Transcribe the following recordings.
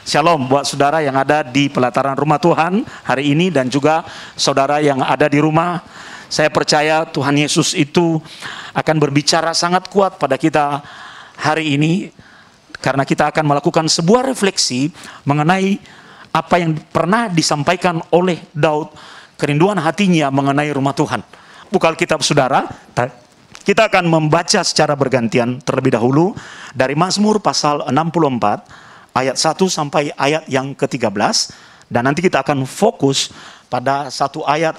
Shalom buat saudara yang ada di pelataran rumah Tuhan hari ini dan juga saudara yang ada di rumah. Saya percaya Tuhan Yesus itu akan berbicara sangat kuat pada kita hari ini, karena kita akan melakukan sebuah refleksi mengenai apa yang pernah disampaikan oleh Daud, kerinduan hatinya mengenai rumah Tuhan. Buka Alkitab saudara, kita akan membaca secara bergantian terlebih dahulu dari Mazmur pasal 64 ayat 1 sampai ayat yang ke-13, dan nanti kita akan fokus pada satu ayat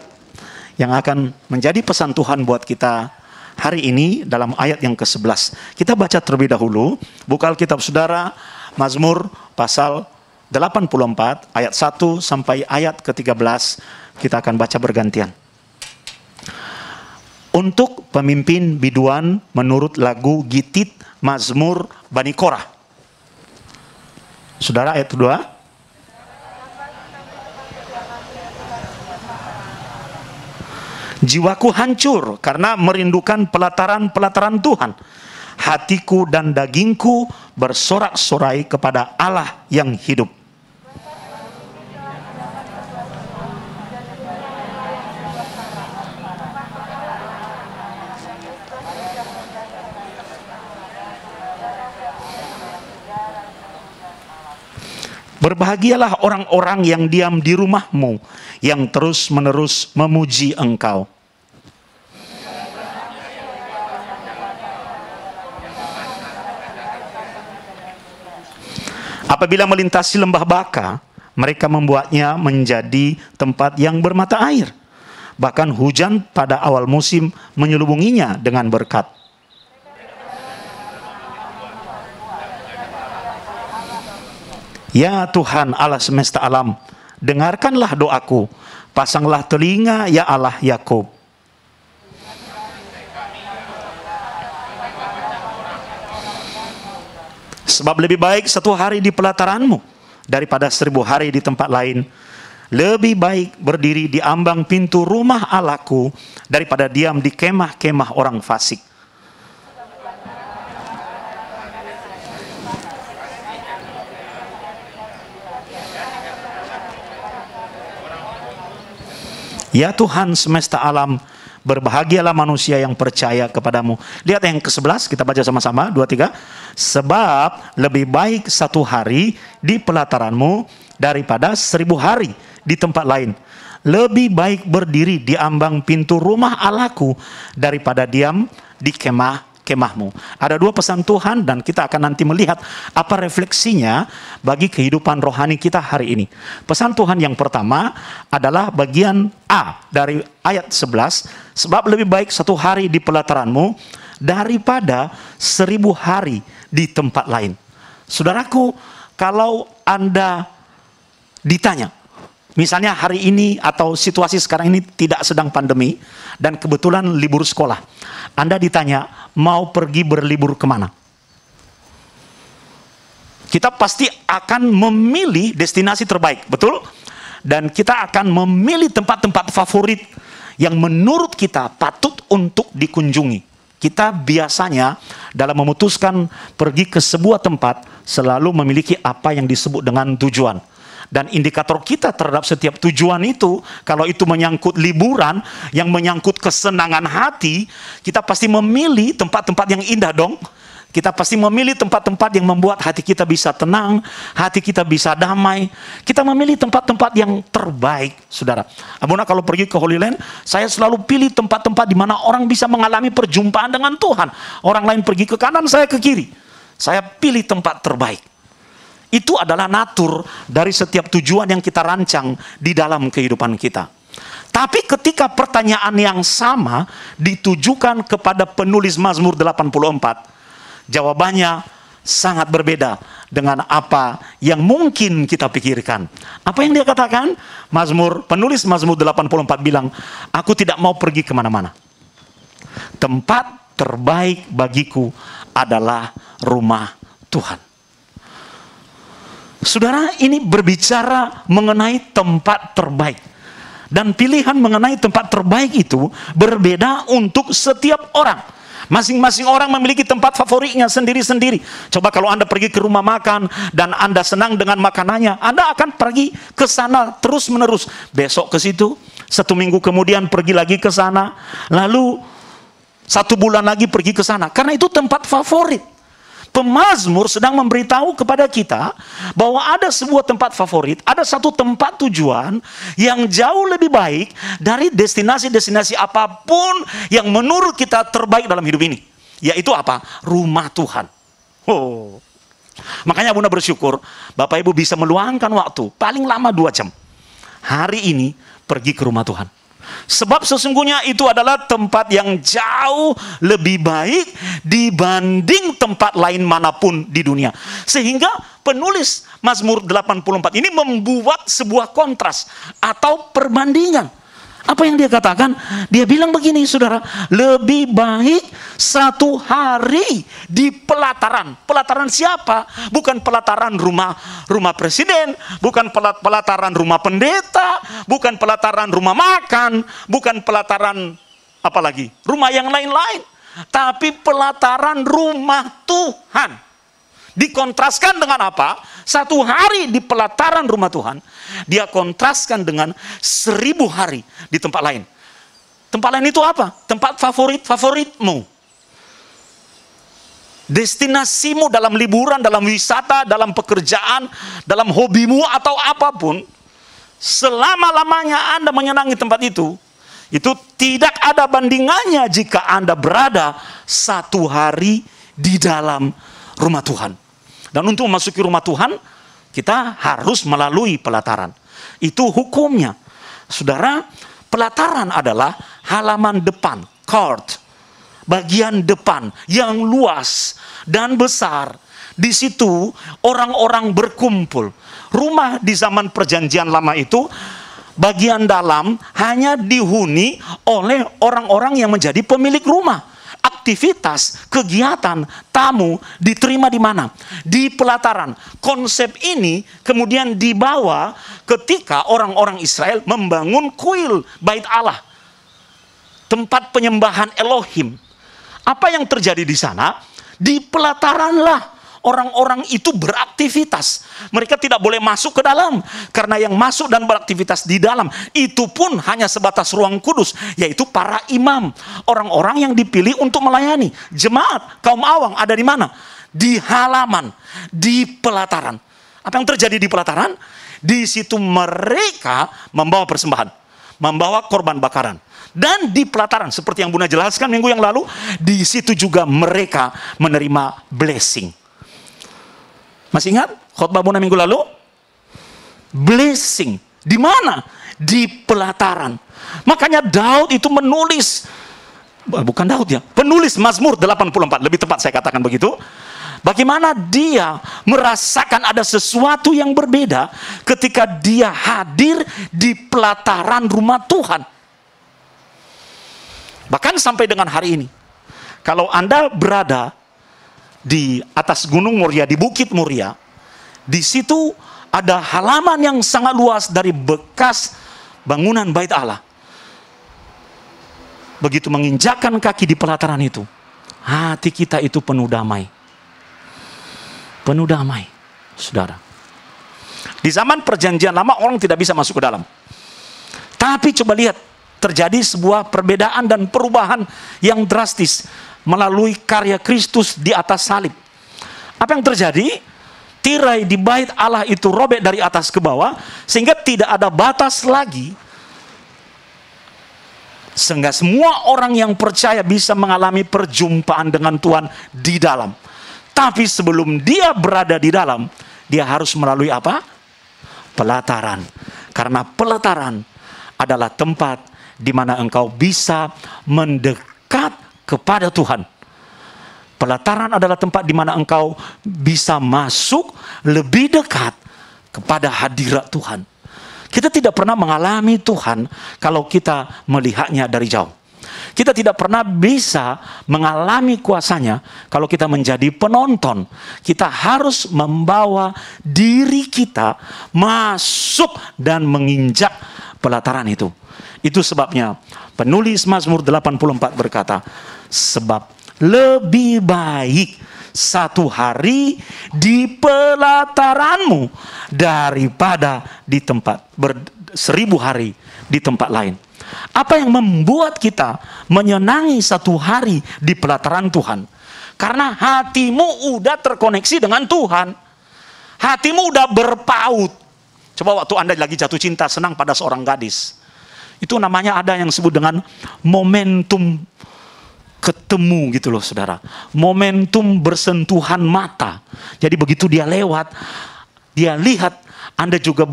yang akan menjadi pesan Tuhan buat kita hari ini dalam ayat yang ke-11. Kita baca terlebih dahulu, buka Alkitab saudara, Mazmur pasal 84 ayat 1 sampai ayat ke-13, kita akan baca bergantian. Untuk pemimpin biduan menurut lagu Gitit Mazmur Bani Korah. Saudara, ayat kedua. Jiwaku hancur karena merindukan pelataran-pelataran Tuhan. Hatiku dan dagingku bersorak-sorai kepada Allah yang hidup. Berbahagialah orang-orang yang diam di rumahmu, yang terus-menerus memuji Engkau. Apabila melintasi lembah Baka, mereka membuatnya menjadi tempat yang bermata air. Bahkan hujan pada awal musim menyelubunginya dengan berkat. Ya Tuhan Allah semesta alam, dengarkanlah doaku, pasanglah telinga ya Allah Yakub. Sebab lebih baik satu hari di pelataranmu daripada 1000 hari di tempat lain. Lebih baik berdiri di ambang pintu rumah Allahku daripada diam di kemah-kemah orang fasik. Ya Tuhan semesta alam, berbahagialah manusia yang percaya kepadamu. Lihat yang ke-11, kita baca sama-sama, 2, 3. Sebab lebih baik satu hari di pelataranmu daripada 1000 hari di tempat lain. Lebih baik berdiri di ambang pintu rumah Allahku daripada diam di kemahmu. Ada dua pesan Tuhan dan kita akan nanti melihat apa refleksinya bagi kehidupan rohani kita hari ini. Pesan Tuhan yang pertama adalah bagian A dari ayat 11. Sebab lebih baik satu hari di pelataranmu daripada 1000 hari di tempat lain. Saudaraku, kalau Anda ditanya, misalnya hari ini atau situasi sekarang ini tidak sedang pandemi dan kebetulan libur sekolah, Anda ditanya mau pergi berlibur kemana? Kita pasti akan memilih destinasi terbaik, betul? Dan kita akan memilih tempat-tempat favorit yang menurut kita patut untuk dikunjungi. Kita biasanya dalam memutuskan pergi ke sebuah tempat selalu memiliki apa yang disebut dengan tujuan. Dan indikator kita terhadap setiap tujuan itu, kalau itu menyangkut liburan, yang menyangkut kesenangan hati, kita pasti memilih tempat-tempat yang indah dong. Kita pasti memilih tempat-tempat yang membuat hati kita bisa tenang, hati kita bisa damai. Kita memilih tempat-tempat yang terbaik, saudara. Abuna kalau pergi ke Holy Land, saya selalu pilih tempat-tempat di mana orang bisa mengalami perjumpaan dengan Tuhan. Orang lain pergi ke kanan, saya ke kiri. Saya pilih tempat terbaik. Itu adalah natur dari setiap tujuan yang kita rancang di dalam kehidupan kita. Tapi ketika pertanyaan yang sama ditujukan kepada penulis Mazmur 84, jawabannya sangat berbeda dengan apa yang mungkin kita pikirkan. Apa yang dia katakan? Penulis Mazmur 84 bilang, aku tidak mau pergi kemana-mana. Tempat terbaik bagiku adalah rumah Tuhan. Saudara, ini berbicara mengenai tempat terbaik. Dan pilihan mengenai tempat terbaik itu berbeda untuk setiap orang. Masing-masing orang memiliki tempat favoritnya sendiri-sendiri. Coba kalau Anda pergi ke rumah makan dan Anda senang dengan makanannya, Anda akan pergi ke sana terus-menerus. Besok ke situ, 1 minggu kemudian pergi lagi ke sana, lalu 1 bulan lagi pergi ke sana. Karena itu tempat favorit. Pemazmur sedang memberitahu kepada kita bahwa ada sebuah tempat favorit, ada satu tempat tujuan yang jauh lebih baik dari destinasi-destinasi apapun yang menurut kita terbaik dalam hidup ini. Yaitu apa? Rumah Tuhan. Oh. Makanya Bunda bersyukur Bapak Ibu bisa meluangkan waktu paling lama 2 jam hari ini pergi ke rumah Tuhan. Sebab sesungguhnya itu adalah tempat yang jauh lebih baik dibanding tempat lain manapun di dunia. Sehingga penulis Mazmur 84 ini membuat sebuah kontras atau perbandingan. Apa yang dia katakan? Dia bilang begini, saudara, lebih baik 1 hari di pelataran. Pelataran siapa? Bukan pelataran rumah presiden, bukan pelataran rumah pendeta, bukan pelataran rumah makan, bukan pelataran apa lagi? Rumah yang lain-lain. Tapi pelataran rumah Tuhan. Dikontraskan dengan apa? 1 hari di pelataran rumah Tuhan, dia kontraskan dengan 1000 hari di tempat lain. Tempat lain itu apa? Tempat favoritmu. Destinasimu dalam liburan, dalam wisata, dalam pekerjaan, dalam hobimu atau apapun. Selama-lamanya Anda menyenangi tempat itu tidak ada bandingannya jika Anda berada 1 hari di dalam rumah Tuhan. Dan untuk memasuki rumah Tuhan, kita harus melalui pelataran. Itu hukumnya. Saudara, pelataran adalah halaman depan, court. Bagian depan yang luas dan besar. Di situ orang-orang berkumpul. Rumah di zaman perjanjian lama itu, bagian dalam hanya dihuni oleh orang-orang yang menjadi pemilik rumah. Aktivitas, kegiatan, tamu diterima di mana? Di pelataran. Konsep ini kemudian dibawa ketika orang-orang Israel membangun kuil Bait Allah. Tempat penyembahan Elohim. Apa yang terjadi di sana? Di pelataranlah orang-orang itu beraktivitas. Mereka tidak boleh masuk ke dalam. Karena yang masuk dan beraktivitas di dalam, itu pun hanya sebatas ruang kudus. Yaitu para imam. Orang-orang yang dipilih untuk melayani. Jemaat, kaum awam ada di mana? Di halaman. Di pelataran. Apa yang terjadi di pelataran? Di situ mereka membawa persembahan. Membawa korban bakaran. Dan di pelataran, seperti yang Bunda jelaskan minggu yang lalu, di situ juga mereka menerima blessing. Masih ingat khotbah Bunda minggu lalu? Blessing. Di mana? Di pelataran. Makanya Daud itu menulis, bukan Daud ya, penulis Mazmur 84, lebih tepat saya katakan begitu. Bagaimana dia merasakan ada sesuatu yang berbeda ketika dia hadir di pelataran rumah Tuhan. Bahkan sampai dengan hari ini, kalau Anda berada di atas Gunung Moria, di Bukit Moria, di situ ada halaman yang sangat luas dari bekas bangunan Bait Allah. Begitu menginjakkan kaki di pelataran itu, hati kita itu penuh damai. Penuh damai, saudara. Di zaman perjanjian lama orang tidak bisa masuk ke dalam. Tapi coba lihat, terjadi sebuah perbedaan dan perubahan yang drastis melalui karya Kristus di atas salib. Apa yang terjadi? Tirai di Bait Allah itu robek dari atas ke bawah, sehingga tidak ada batas lagi. Sehingga semua orang yang percaya bisa mengalami perjumpaan dengan Tuhan di dalam. Tapi sebelum dia berada di dalam, dia harus melalui apa? Pelataran. Karena pelataran adalah tempat di mana engkau bisa mendekat kepada Tuhan. Pelataran adalah tempat di mana engkau bisa masuk lebih dekat kepada hadirat Tuhan. Kita tidak pernah mengalami Tuhan kalau kita melihatnya dari jauh. Kita tidak pernah bisa mengalami kuasanya kalau kita menjadi penonton. Kita harus membawa diri kita masuk dan menginjak pelataran itu. Itu sebabnya penulis Mazmur 84 berkata, sebab lebih baik satu hari di pelataranmu daripada di tempat 1000 hari di tempat lain. Apa yang membuat kita menyenangi satu hari di pelataran Tuhan? Karena hatimu udah terkoneksi dengan Tuhan. Hatimu udah berpaut. Coba waktu Anda lagi jatuh cinta, senang pada seorang gadis. Itu namanya ada yang disebut dengan momentum ketemu gitu loh saudara. Momentum bersentuhan mata. Jadi begitu dia lewat, dia lihat, Anda juga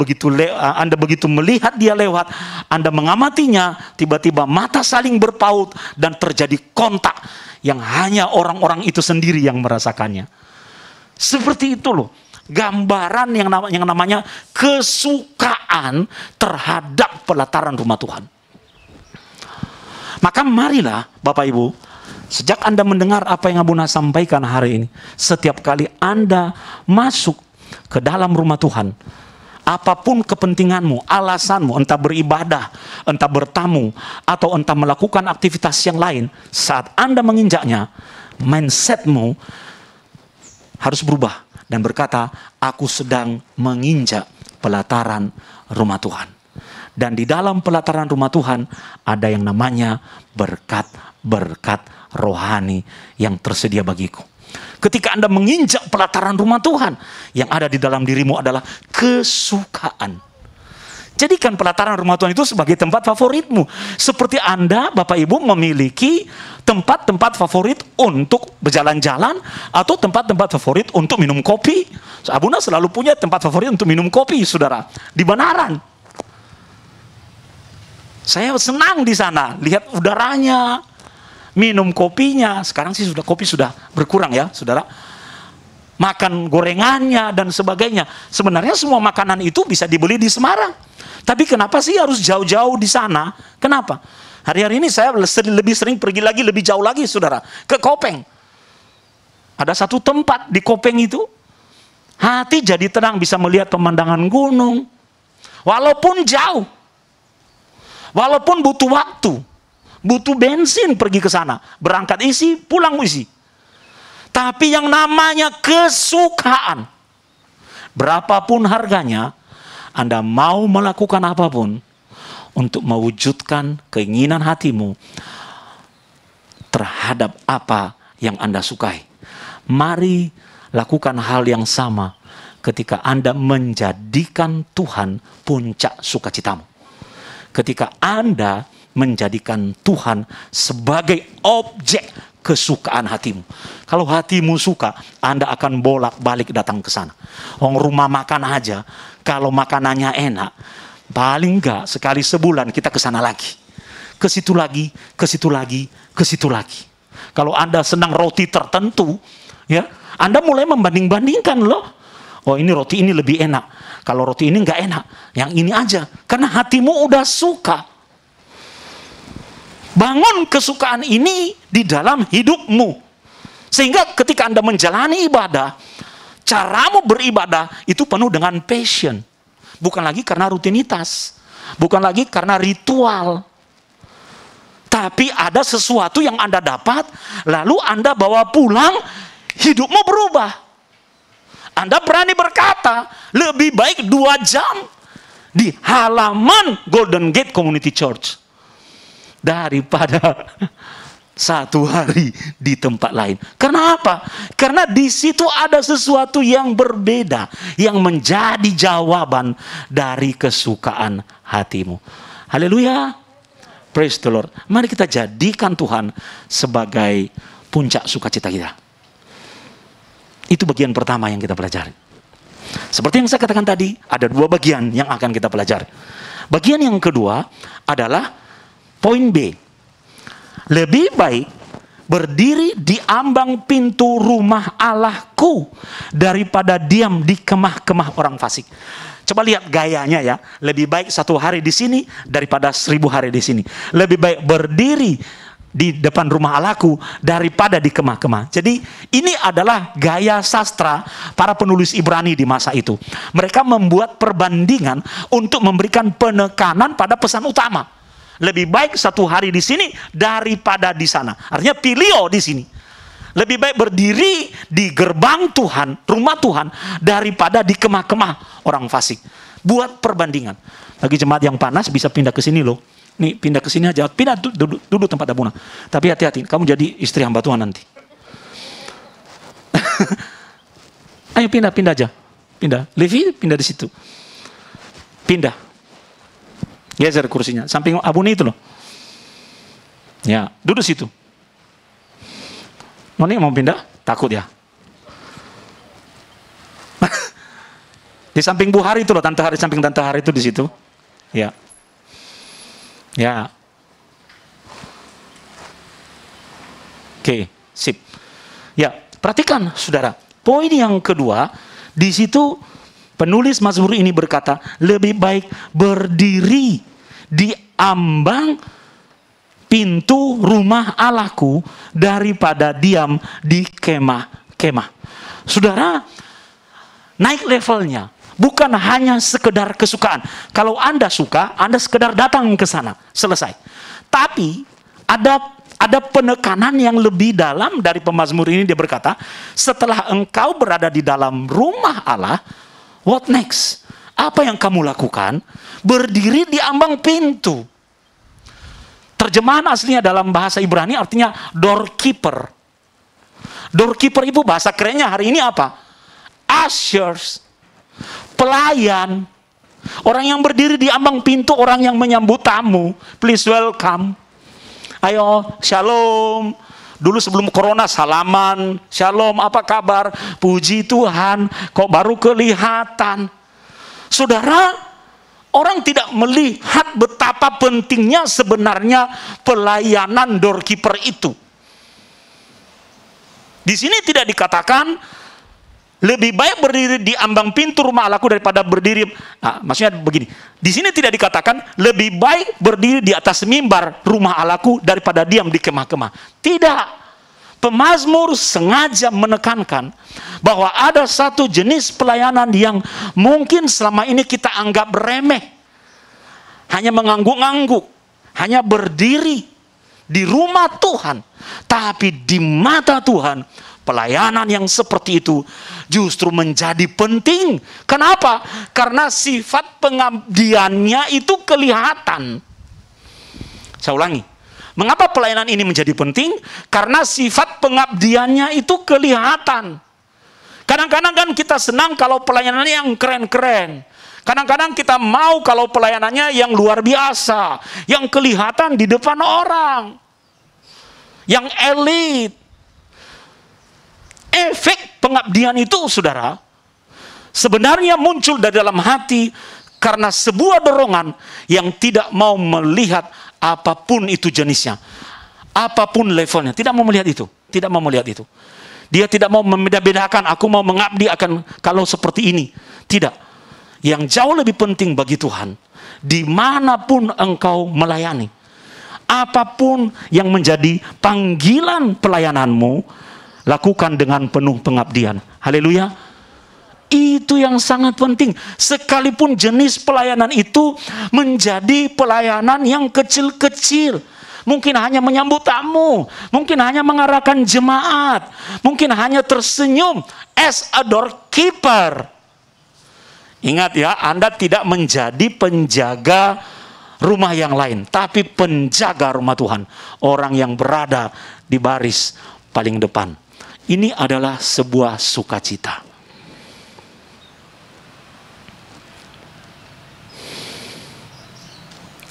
Anda begitu melihat dia lewat, Anda mengamatinya, tiba-tiba mata saling berpaut dan terjadi kontak yang hanya orang-orang itu sendiri yang merasakannya. Seperti itu loh. Gambaran yang namanya kesukaan terhadap pelataran rumah Tuhan. Maka marilah Bapak Ibu, sejak Anda mendengar apa yang Abuna sampaikan hari ini, setiap kali Anda masuk ke dalam rumah Tuhan, apapun kepentinganmu, alasanmu, entah beribadah, entah bertamu, atau entah melakukan aktivitas yang lain, saat Anda menginjaknya, mindsetmu harus berubah dan berkata, aku sedang menginjak pelataran rumah Tuhan. Dan di dalam pelataran rumah Tuhan ada yang namanya berkat-berkat rohani yang tersedia bagiku. Ketika Anda menginjak pelataran rumah Tuhan, yang ada di dalam dirimu adalah kesukaan. Jadikan pelataran rumah Tuhan itu sebagai tempat favoritmu. Seperti Anda, Bapak Ibu, memiliki tempat-tempat favorit untuk berjalan-jalan atau tempat-tempat favorit untuk minum kopi. Abuna selalu punya tempat favorit untuk minum kopi, saudara, di Banaran. Saya senang di sana, lihat udaranya, minum kopinya. Sekarang sih kopi sudah berkurang ya, saudara. Makan gorengannya dan sebagainya. Sebenarnya semua makanan itu bisa dibeli di Semarang. Tapi kenapa sih harus jauh-jauh di sana? Kenapa? Hari-hari ini saya lebih sering pergi lagi, lebih jauh lagi, saudara, ke Kopeng. Ada satu tempat di Kopeng itu, hati jadi tenang, bisa melihat pemandangan gunung. Walaupun jauh, walaupun butuh waktu, butuh bensin pergi ke sana, berangkat isi, pulang isi. Tapi yang namanya kesukaan, berapapun harganya, Anda mau melakukan apapun untuk mewujudkan keinginan hatimu terhadap apa yang Anda sukai. Mari lakukan hal yang sama ketika Anda menjadikan Tuhan puncak sukacitamu. Ketika Anda menjadikan Tuhan sebagai objek kesukaan hatimu. Kalau hatimu suka, Anda akan bolak-balik datang ke sana. Rumah makan aja, kalau makanannya enak, paling enggak sekali sebulan kita ke sana lagi. Ke situ lagi, ke situ lagi, ke situ lagi. Kalau Anda senang roti tertentu, ya, Anda mulai membanding-bandingkan loh. Oh, ini roti ini lebih enak. Kalau roti ini enggak enak, yang ini aja. Karena hatimu udah suka. Bangun kesukaan ini di dalam hidupmu. Sehingga ketika Anda menjalani ibadah, caramu beribadah itu penuh dengan passion. Bukan lagi karena rutinitas. Bukan lagi karena ritual. Tapi ada sesuatu yang Anda dapat, lalu Anda bawa pulang, hidupmu berubah. Anda berani berkata, lebih baik 2 jam di halaman Golden Gate Community Church daripada 1 hari di tempat lain. Karena apa? Karena di situ ada sesuatu yang berbeda, yang menjadi jawaban dari kesukaan hatimu. Haleluya. Praise the Lord. Mari kita jadikan Tuhan sebagai puncak sukacita kita. Itu bagian pertama yang kita pelajari. Seperti yang saya katakan tadi, ada 2 bagian yang akan kita pelajari. Bagian yang kedua adalah poin B. Lebih baik berdiri di ambang pintu rumah Allahku daripada diam di kemah-kemah orang fasik. Coba lihat gayanya ya. Lebih baik 1 hari di sini daripada 1000 hari di sini. Lebih baik berdiri di depan rumah Allahku daripada di kemah-kemah. Jadi ini adalah gaya sastra para penulis Ibrani di masa itu. Mereka membuat perbandingan untuk memberikan penekanan pada pesan utama. Lebih baik 1 hari di sini daripada di sana. Artinya pilio di sini. Lebih baik berdiri di gerbang Tuhan, rumah Tuhan, daripada di kemah-kemah orang fasik. Buat perbandingan. Bagi jemaat yang panas bisa pindah ke sini loh. Nih, pindah ke sini aja. Pindah duduk tempat Abuna. Tapi hati-hati, kamu jadi istri hamba Tuhan nanti. Ayo pindah aja. Pindah. Levi pindah di situ. Pindah. Geser kursinya. Samping Abuna itu loh. Ya, duduk situ. Noni mau pindah? Takut ya? Di samping Bu Hari itu loh, Tante Hari, samping Tante Hari itu di situ. Ya. Ya. Oke, sip. Ya, perhatikan saudara. Poin yang kedua, di situ penulis Mazmur ini berkata, lebih baik berdiri di ambang pintu rumah Allahku daripada diam di kemah-kemah. Saudara, naik levelnya. Bukan hanya sekedar kesukaan. Kalau Anda suka, Anda sekedar datang ke sana. Selesai. Tapi ada penekanan yang lebih dalam dari pemazmur ini. Dia berkata, setelah engkau berada di dalam rumah Allah, what next? Apa yang kamu lakukan? Berdiri di ambang pintu. Terjemahan aslinya dalam bahasa Ibrani artinya doorkeeper. Doorkeeper itu bahasa kerennya hari ini apa? Ushers. Pelayan. Orang yang berdiri di ambang pintu, orang yang menyambut tamu. Please welcome. Ayo, shalom. Dulu sebelum corona salaman. Shalom, apa kabar? Puji Tuhan, kok baru kelihatan. Saudara, orang tidak melihat betapa pentingnya sebenarnya pelayanan doorkeeper itu. Di sini tidak dikatakan lebih baik berdiri di ambang pintu rumah Allahku daripada berdiri. Nah, maksudnya begini. Di sini tidak dikatakan lebih baik berdiri di atas mimbar rumah Allahku daripada diam di kemah-kemah. Tidak. Pemazmur sengaja menekankan bahwa ada satu jenis pelayanan yang mungkin selama ini kita anggap remeh. Hanya mengangguk-angguk. Hanya berdiri di rumah Tuhan. Tapi di mata Tuhan, pelayanan yang seperti itu justru menjadi penting. Kenapa? Karena sifat pengabdiannya itu kelihatan. Saya ulangi. Mengapa pelayanan ini menjadi penting? Karena sifat pengabdiannya itu kelihatan. Kadang-kadang kan kita senang kalau pelayanannya yang keren-keren. Kadang-kadang kita mau kalau pelayanannya yang luar biasa. Yang kelihatan di depan orang. Yang elit. Efek pengabdian itu, saudara, sebenarnya muncul dari dalam hati karena sebuah dorongan yang tidak mau melihat apapun itu jenisnya, apapun levelnya, tidak mau melihat itu, tidak mau melihat itu. Dia tidak mau membeda-bedakan, aku mau mengabdi akan kalau seperti ini. Tidak. Yang jauh lebih penting bagi Tuhan, dimanapun engkau melayani, apapun yang menjadi panggilan pelayananmu, lakukan dengan penuh pengabdian. Haleluya. Itu yang sangat penting. Sekalipun jenis pelayanan itu menjadi pelayanan yang kecil-kecil. Mungkin hanya menyambut tamu. Mungkin hanya mengarahkan jemaat. Mungkin hanya tersenyum as a doorkeeper. Ingat ya, Anda tidak menjadi penjaga rumah yang lain. Tapi penjaga rumah Tuhan. Orang yang berada di baris paling depan. Ini adalah sebuah sukacita.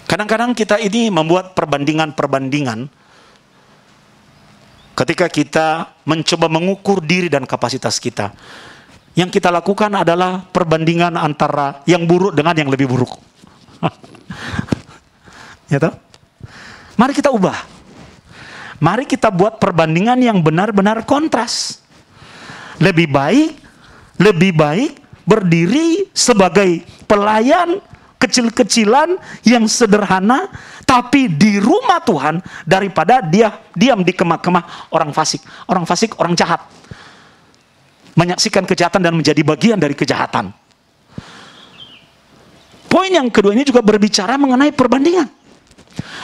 Kadang-kadang kita ini membuat perbandingan-perbandingan ketika kita mencoba mengukur diri dan kapasitas kita. Yang kita lakukan adalah perbandingan antara yang buruk dengan yang lebih buruk. Ya toh? Mari kita ubah. Mari kita buat perbandingan yang benar-benar kontras. Lebih baik berdiri sebagai pelayan kecil-kecilan yang sederhana, tapi di rumah Tuhan daripada dia diam di kemah-kemah orang fasik. Orang fasik, orang jahat. Menyaksikan kejahatan dan menjadi bagian dari kejahatan. Poin yang kedua ini juga berbicara mengenai perbandingan.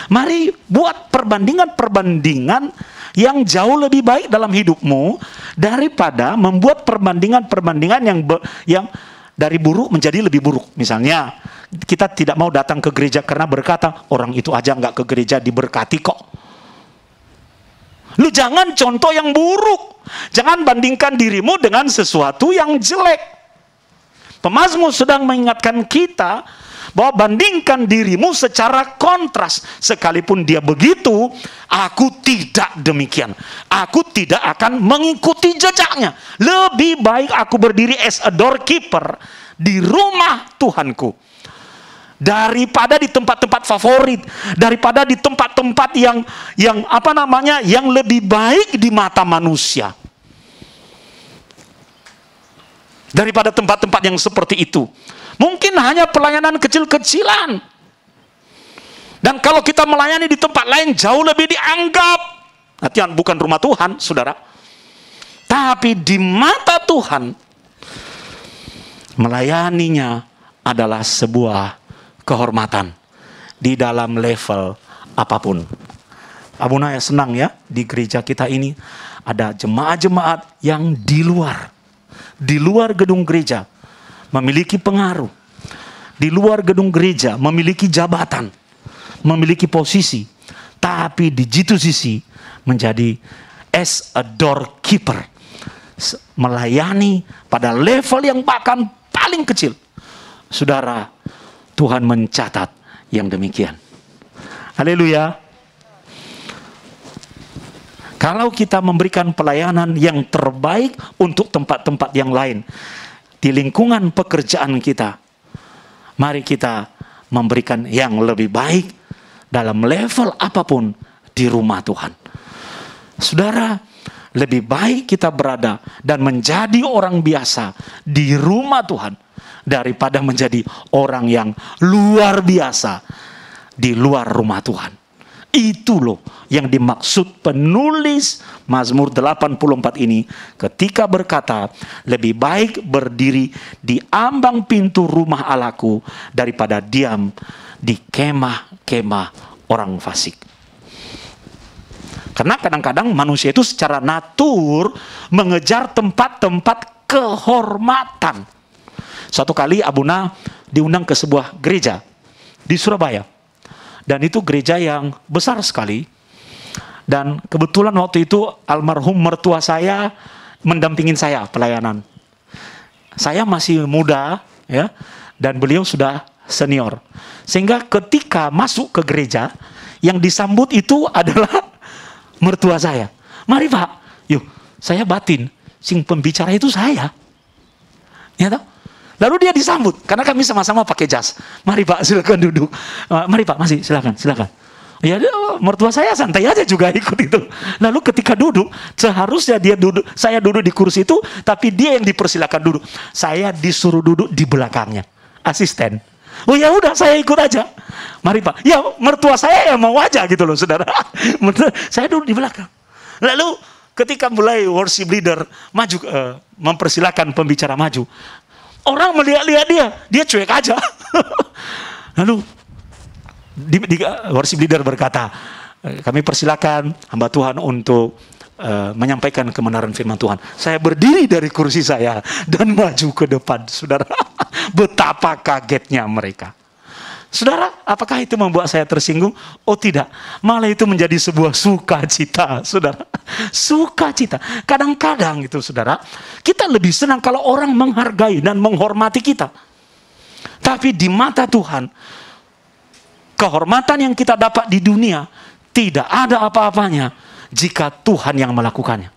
Mari buat perbandingan-perbandingan yang jauh lebih baik dalam hidupmu daripada membuat perbandingan-perbandingan yang dari buruk menjadi lebih buruk. Misalnya, kita tidak mau datang ke gereja karena berkata, orang itu aja nggak ke gereja diberkati kok. Lu jangan contoh yang buruk. Jangan bandingkan dirimu dengan sesuatu yang jelek. Pemazmur sedang mengingatkan kita bahwa bandingkan dirimu secara kontras. Sekalipun dia begitu, aku tidak demikian. Aku tidak akan mengikuti jejaknya. Lebih baik aku berdiri as a doorkeeper di rumah Tuhanku, daripada di tempat-tempat favorit, daripada di tempat-tempat yang lebih baik di mata manusia. Daripada tempat-tempat yang seperti itu. Mungkin hanya pelayanan kecil-kecilan. Dan kalau kita melayani di tempat lain jauh lebih dianggap. Artinya bukan rumah Tuhan, saudara. Tapi di mata Tuhan, melayaninya adalah sebuah kehormatan di dalam level apapun. Abu Naya senang ya, di gereja kita ini ada jemaat-jemaat yang di luar gedung gereja memiliki pengaruh, di luar gedung gereja memiliki jabatan, memiliki posisi, tapi di situ sisi menjadi as a doorkeeper, melayani pada level yang bahkan paling kecil. Saudara, Tuhan mencatat yang demikian. Haleluya. Kalau kita memberikan pelayanan yang terbaik untuk tempat-tempat yang lain di lingkungan pekerjaan kita, mari kita memberikan yang lebih baik dalam level apapun di rumah Tuhan. Saudara, lebih baik kita berada dan menjadi orang biasa di rumah Tuhan daripada menjadi orang yang luar biasa di luar rumah Tuhan. Itu loh yang dimaksud penulis Mazmur 84 ini ketika berkata, lebih baik berdiri di ambang pintu rumah Allahku daripada diam di kemah-kemah orang fasik. Karena kadang-kadang manusia itu secara natur mengejar tempat-tempat kehormatan. Suatu kali Abuna diundang ke sebuah gereja di Surabaya. Dan itu gereja yang besar sekali. Dan kebetulan waktu itu almarhum mertua saya mendampingin saya pelayanan. Saya masih muda ya, dan beliau sudah senior. Sehingga ketika masuk ke gereja, yang disambut itu adalah mertua saya. Mari Pak, yuk saya batin, sing pembicara itu saya. Ya toh? Lalu dia disambut, karena kami sama-sama pakai jas. Mari Pak, silakan duduk. Mari Pak, masih silakan. Ya, mertua saya santai aja juga ikut itu. Lalu ketika duduk, seharusnya saya duduk di kursi itu, tapi dia yang dipersilakan duduk. Saya disuruh duduk di belakangnya, asisten. Oh ya udah, saya ikut aja. Mari Pak. Ya, mertua saya yang mau aja gitu loh, saudara. Saya duduk di belakang. Lalu ketika mulai worship leader maju, mempersilakan pembicara maju. Orang melihat-lihat dia cuek aja. Lalu worship leader berkata, kami persilakan hamba Tuhan untuk menyampaikan kebenaran firman Tuhan. Saya berdiri dari kursi saya dan maju ke depan, saudara. Betapa kagetnya mereka. Saudara, apakah itu membuat saya tersinggung? Oh tidak, malah itu menjadi sebuah sukacita, saudara. Sukacita. Kadang-kadang itu, saudara, kita lebih senang kalau orang menghargai dan menghormati kita. Tapi di mata Tuhan, kehormatan yang kita dapat di dunia tidak ada apa-apanya jika Tuhan yang melakukannya.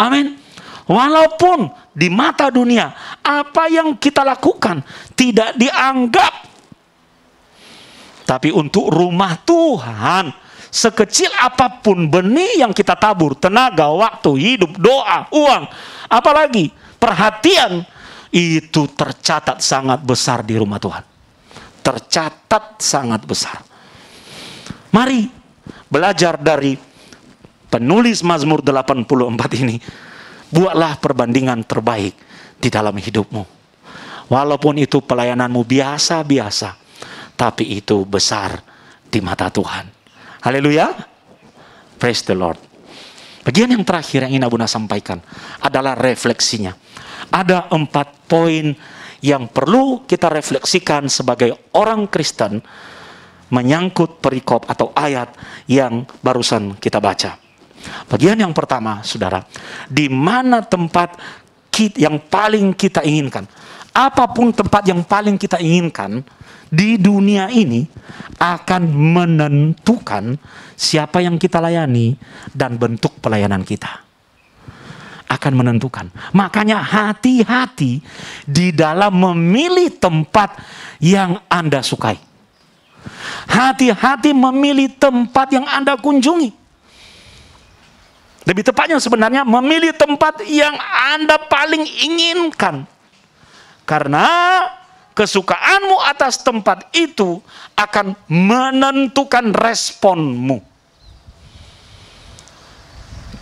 Amin. Walaupun di mata dunia apa yang kita lakukan tidak dianggap, tapi untuk rumah Tuhan, sekecil apapun benih yang kita tabur, tenaga, waktu, hidup, doa, uang, apalagi perhatian, itu tercatat sangat besar di rumah Tuhan. Tercatat sangat besar. Mari belajar dari penulis Mazmur 84 ini. Buatlah perbandingan terbaik di dalam hidupmu. Walaupun itu pelayananmu biasa-biasa, tapi itu besar di mata Tuhan. Haleluya. Praise the Lord. Bagian yang terakhir yang ingin Abuna sampaikan adalah refleksinya. Ada 4 poin yang perlu kita refleksikan sebagai orang Kristen menyangkut perikop atau ayat yang barusan kita baca. Bagian yang pertama, saudara, di mana tempat yang paling kita inginkan? Apapun tempat yang paling kita inginkan di dunia ini akan menentukan siapa yang kita layani dan bentuk pelayanan kita. Akan menentukan. Makanya hati-hati di dalam memilih tempat yang Anda sukai. Hati-hati memilih tempat yang Anda kunjungi. Lebih tepatnya sebenarnya memilih tempat yang Anda paling inginkan. Karena kesukaanmu atas tempat itu akan menentukan responmu.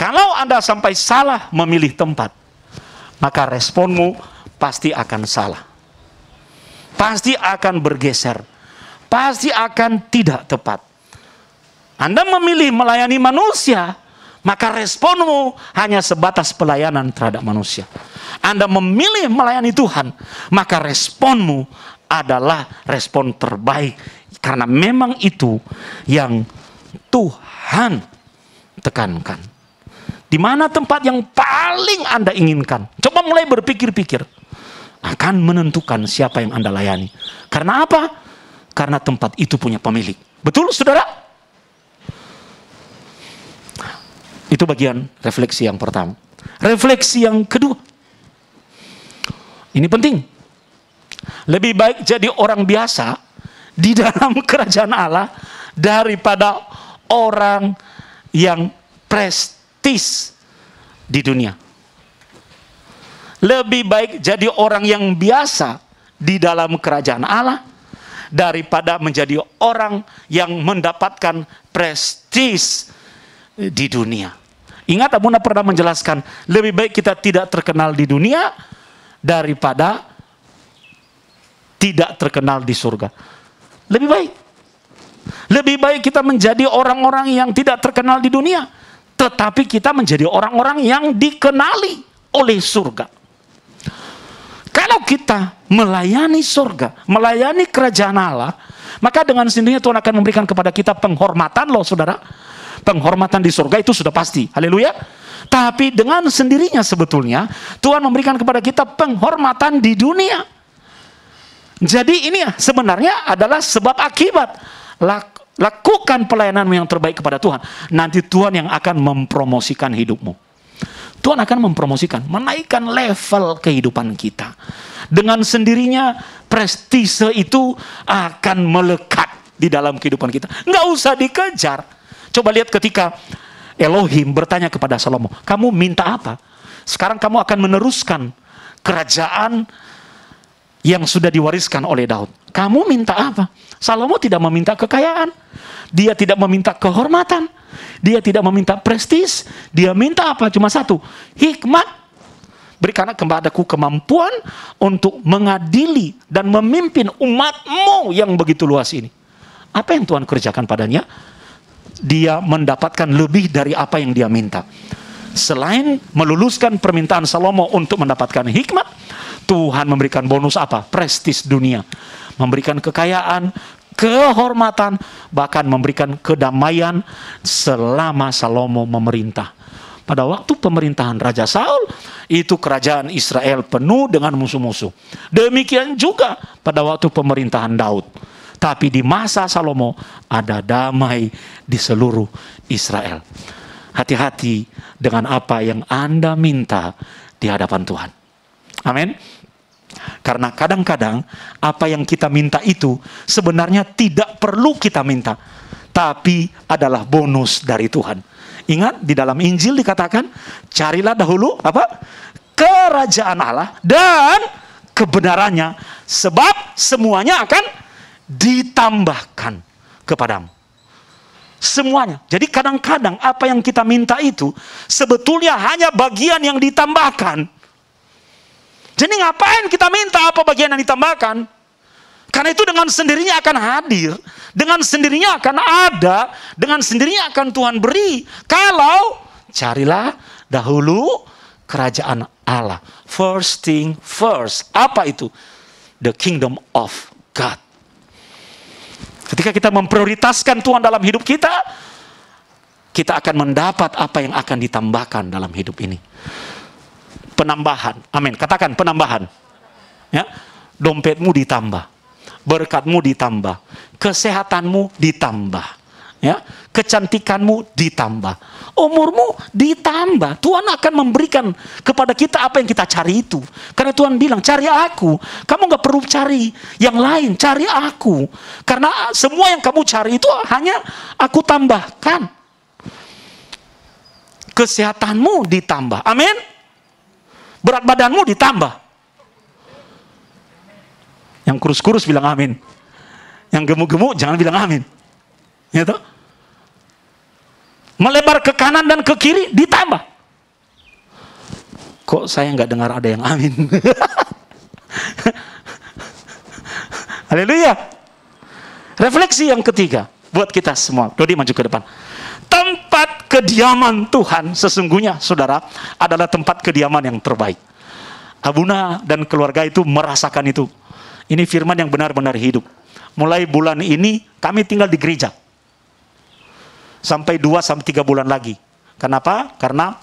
Kalau Anda sampai salah memilih tempat, maka responmu pasti akan salah. Pasti akan bergeser. Pasti akan tidak tepat. Anda memilih melayani manusia, maka responmu hanya sebatas pelayanan terhadap manusia. Anda memilih melayani Tuhan, maka responmu adalah respon terbaik. Karena memang itu yang Tuhan tekankan. Di mana tempat yang paling Anda inginkan? Coba mulai berpikir-pikir. Akan menentukan siapa yang Anda layani. Karena apa? Karena tempat itu punya pemilik. Betul, saudara? Itu bagian refleksi yang pertama. Refleksi yang kedua. Ini penting. Lebih baik jadi orang biasa di dalam kerajaan Allah daripada orang yang prestis di dunia. Lebih baik jadi orang yang biasa di dalam kerajaan Allah daripada menjadi orang yang mendapatkan prestis di dunia. Ingat, Abuna pernah menjelaskan, lebih baik kita tidak terkenal di dunia daripada tidak terkenal di surga. Lebih baik. Lebih baik kita menjadi orang-orang yang tidak terkenal di dunia, tetapi kita menjadi orang-orang yang dikenali oleh surga. Kalau kita melayani surga, melayani kerajaan Allah, maka dengan sendirinya Tuhan akan memberikan kepada kita penghormatan loh, saudara. Penghormatan di surga itu sudah pasti. Haleluya. Tapi dengan sendirinya sebetulnya Tuhan memberikan kepada kita penghormatan di dunia. Jadi ini sebenarnya adalah sebab akibat. Lakukan pelayananmu yang terbaik kepada Tuhan. Nanti Tuhan yang akan mempromosikan hidupmu. Tuhan akan mempromosikan, menaikkan level kehidupan kita. Dengan sendirinya prestise itu akan melekat di dalam kehidupan kita. Nggak usah dikejar. Coba lihat ketika Elohim bertanya kepada Salomo, kamu minta apa? Sekarang kamu akan meneruskan kerajaan yang sudah diwariskan oleh Daud. Kamu minta apa? Salomo tidak meminta kekayaan. Dia tidak meminta kehormatan. Dia tidak meminta prestis. Dia minta apa? Cuma satu. Hikmat. Berikanlah kepadaku kemampuan untuk mengadili dan memimpin umatmu yang begitu luas ini. Apa yang Tuhan kerjakan padanya? Dia mendapatkan lebih dari apa yang dia minta. Selain meluluskan permintaan Salomo untuk mendapatkan hikmat, Tuhan memberikan bonus apa? Prestis dunia. Memberikan kekayaan, kehormatan, bahkan memberikan kedamaian selama Salomo memerintah. Pada waktu pemerintahan Raja Saul, itu kerajaan Israel penuh dengan musuh-musuh. Demikian juga pada waktu pemerintahan Daud. Tapi di masa Salomo ada damai di seluruh Israel. Hati-hati dengan apa yang Anda minta di hadapan Tuhan. Amin. Karena kadang-kadang apa yang kita minta itu sebenarnya tidak perlu kita minta, tapi adalah bonus dari Tuhan. Ingat, di dalam Injil dikatakan, carilah dahulu apa? Kerajaan Allah dan kebenarannya, sebab semuanya akan ditambahkan kepadamu. Semuanya. Jadi kadang-kadang apa yang kita minta itu sebetulnya hanya bagian yang ditambahkan. Jadi ngapain kita minta apa bagian yang ditambahkan? Karena itu dengan sendirinya akan hadir, dengan sendirinya akan ada, dengan sendirinya akan Tuhan beri. Kalau Carilah dahulu kerajaan Allah. First thing first. Apa itu? The kingdom of God. Ketika kita memprioritaskan Tuhan dalam hidup kita, kita akan mendapat apa yang akan ditambahkan dalam hidup ini. Penambahan. Amin. Katakan penambahan. Ya. Dompetmu ditambah. Berkatmu ditambah. Kesehatanmu ditambah. Ya, kecantikanmu ditambah, umurmu ditambah. Tuhan akan memberikan kepada kita apa yang kita cari itu. Karena Tuhan bilang, cari aku. Kamu gak perlu cari yang lain, cari aku. Karena semua yang kamu cari itu hanya aku tambahkan. Kesehatanmu ditambah, amin. Berat badanmu ditambah. Yang kurus-kurus bilang amin. Yang gemuk-gemuk jangan bilang amin. Ya toh? Melebar ke kanan dan ke kiri ditambah. Kok saya nggak dengar ada yang amin? Haleluya. Refleksi yang ketiga buat kita semua. Dodi maju ke depan. Tempat kediaman Tuhan sesungguhnya, saudara, adalah tempat kediaman yang terbaik. Abuna dan keluarga itu merasakan itu. Ini firman yang benar-benar hidup. Mulai bulan ini kami tinggal di gereja. Sampai 2-3 bulan lagi. Kenapa? Karena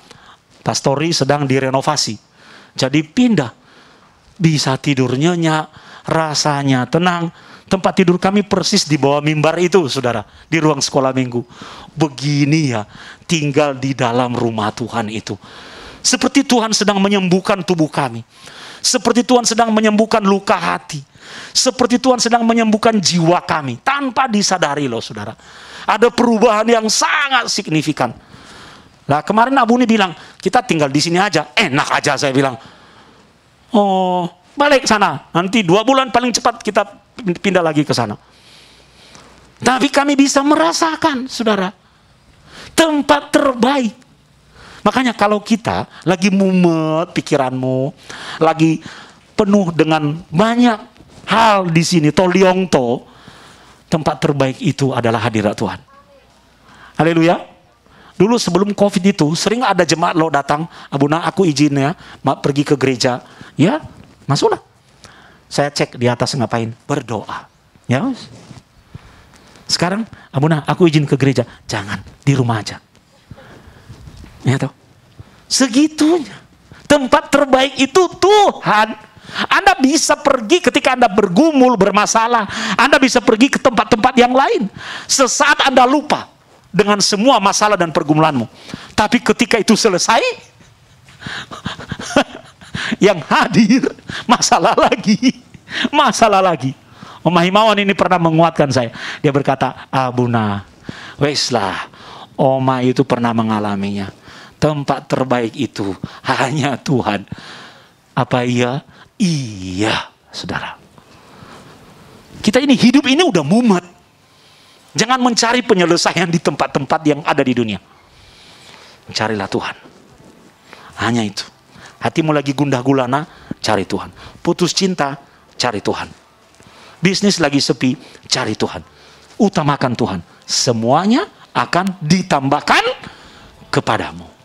pastori sedang direnovasi. Jadi pindah. Bisa tidur nyenyak, rasanya tenang. Tempat tidur kami persis di bawah mimbar itu, saudara. Di ruang sekolah minggu. Begini ya, tinggal di dalam rumah Tuhan itu. Seperti Tuhan sedang menyembuhkan tubuh kami. Seperti Tuhan sedang menyembuhkan luka hati. Seperti Tuhan sedang menyembuhkan jiwa kami. Tanpa disadari loh, saudara. Ada perubahan yang sangat signifikan. Nah, kemarin Abu ini bilang, kita tinggal di sini aja. Enak aja, saya bilang. Oh, balik sana. Nanti 2 bulan paling cepat kita pindah lagi ke sana. Tapi kami bisa merasakan, saudara, tempat terbaik. Makanya kalau kita lagi mumet pikiranmu, lagi penuh dengan banyak hal di sini, toliongto, tempat terbaik itu adalah hadirat Tuhan. Haleluya. Dulu sebelum COVID itu, sering ada jemaat lo datang, Abuna aku izin ya, pergi ke gereja. Ya, masuklah. Saya cek di atas ngapain? Berdoa. Ya. Sekarang, Abuna aku izin ke gereja. Jangan, di rumah aja. Ya toh. Segitunya. Tempat terbaik itu Tuhan. Anda bisa pergi ketika Anda bergumul, bermasalah. Anda bisa pergi ke tempat-tempat yang lain. Sesaat Anda lupa dengan semua masalah dan pergumulanmu. Tapi ketika itu selesai, yang hadir masalah lagi. Masalah lagi. Om Himawan ini pernah menguatkan saya. Dia berkata, Abuna, weslah, Oma itu pernah mengalaminya. Tempat terbaik itu hanya Tuhan. Apa iya? Iya, saudara. Kita ini hidup ini udah mumet. Jangan mencari penyelesaian di tempat-tempat yang ada di dunia. Carilah Tuhan. Hanya itu. Hatimu lagi gundah gulana, cari Tuhan. Putus cinta, cari Tuhan. Bisnis lagi sepi, cari Tuhan. Utamakan Tuhan. Semuanya akan ditambahkan kepadamu.